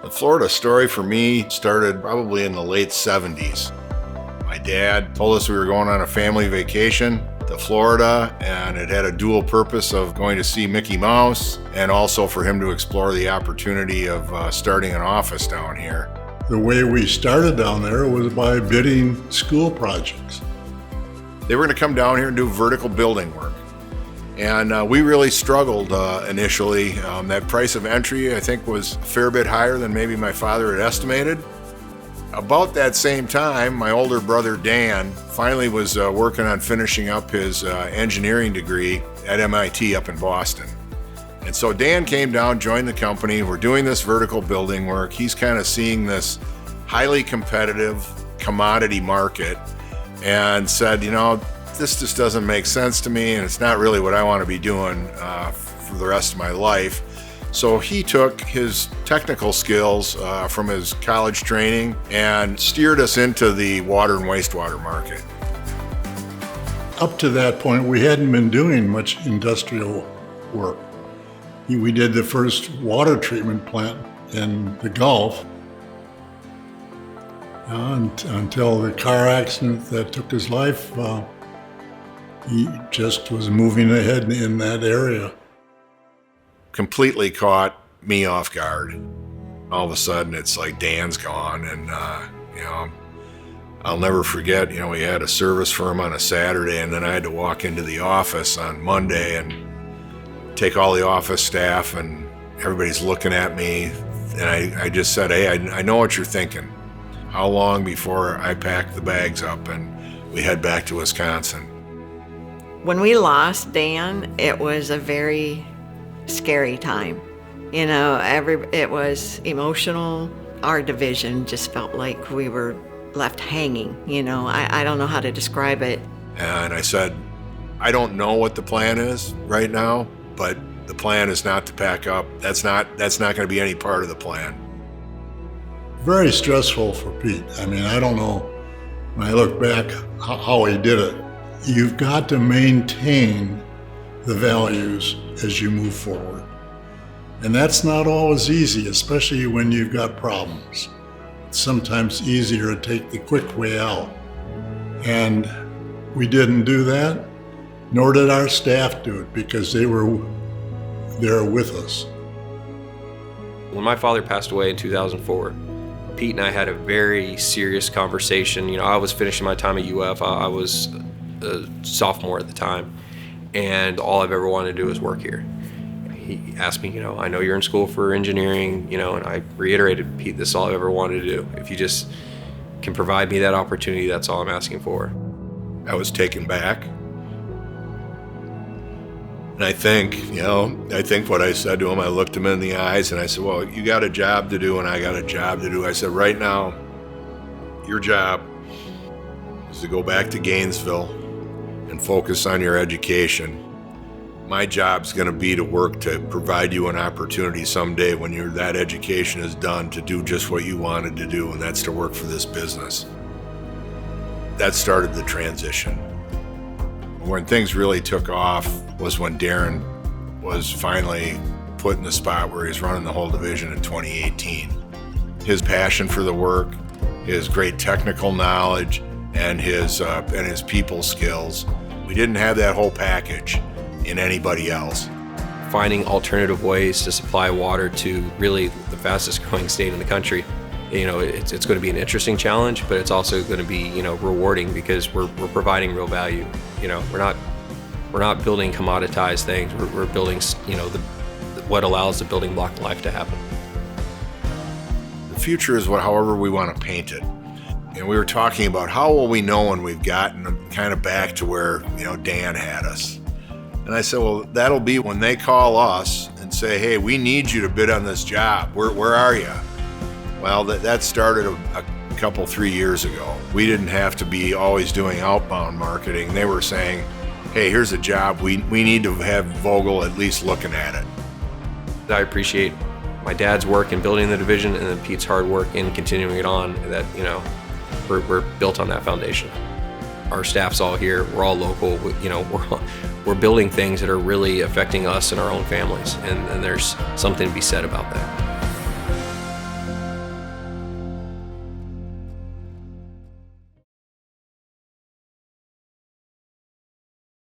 The Florida story for me started probably in the late 70s. My dad told us we were going on a family vacation to Florida, and it had a dual purpose of going to see Mickey Mouse and also for him to explore the opportunity of starting an office down here. The way we started down there was by bidding school projects. They were going to come down here and do vertical building work. And we really struggled initially. That price of entry, I think, was a fair bit higher than maybe my father had estimated. About that same time, my older brother Dan finally was working on finishing up his engineering degree at MIT up in Boston. And so Dan came down, joined the company. We're doing this vertical building work. He's kind of seeing this highly competitive commodity market and said, this just doesn't make sense to me, and it's not really what I want to be doing for the rest of my life. So he took his technical skills from his college training and steered us into the water and wastewater market. Up to that point, we hadn't been doing much industrial work. We did the first water treatment plant in the Gulf until the car accident that took his life. He just was moving ahead in that area. Completely caught me off guard. All of a sudden, it's like Dan's gone, and I'll never forget. We had a service for him on a Saturday, and then I had to walk into the office on Monday and take all the office staff, and everybody's looking at me, and I just said, "Hey, I know what you're thinking. How long before I pack the bags up and we head back to Wisconsin?" When we lost Dan, it was a very scary time. It was emotional. Our division just felt like we were left hanging. I don't know how to describe it. And I said, I don't know what the plan is right now, but the plan is not to pack up. That's not going to be any part of the plan. Very stressful for Pete. I don't know, when I look back, how he did it. You've got to maintain the values as you move forward. And that's not always easy, especially when you've got problems. It's sometimes easier to take the quick way out. And we didn't do that, nor did our staff do it, because they were there with us. When my father passed away in 2004, Pete and I had a very serious conversation. I was finishing my time at UF. I was a sophomore at the time, and all I've ever wanted to do is work here. He asked me, I know you're in school for engineering, and I reiterated, Pete, this is all I've ever wanted to do. If you just can provide me that opportunity, that's all I'm asking for. I was taken back. And I think what I said to him, I looked him in the eyes and I said, well, you got a job to do and I got a job to do. I said, right now, your job is to go back to Gainesville and focus on your education. My job's going to be to work to provide you an opportunity someday when that education is done to do just what you wanted to do, and that's to work for this business. That started the transition. When things really took off was when Darren was finally put in the spot where he's running the whole division in 2018. His passion for the work, his great technical knowledge, and his people skills. We didn't have that whole package in anybody else. Finding alternative ways to supply water to really the fastest growing state in the country. It's going to be an interesting challenge, but it's also going to be, rewarding because we're providing real value. We're not building commoditized things. We're building, what allows the building block life to happen. The future is however we want to paint it. And we were talking about how will we know when we've gotten kind of back to where, Dan had us. And I said, well, that'll be when they call us and say, hey, we need you to bid on this job. Where are you? Well, that started a couple, 3 years ago. We didn't have to be always doing outbound marketing. They were saying, hey, here's a job. We need to have Vogel at least looking at it. I appreciate my dad's work in building the division and then Pete's hard work in continuing it on. That, we're built on that foundation. Our staff's all here. We're all local. We're building things that are really affecting us and our own families, and there's something to be said about that.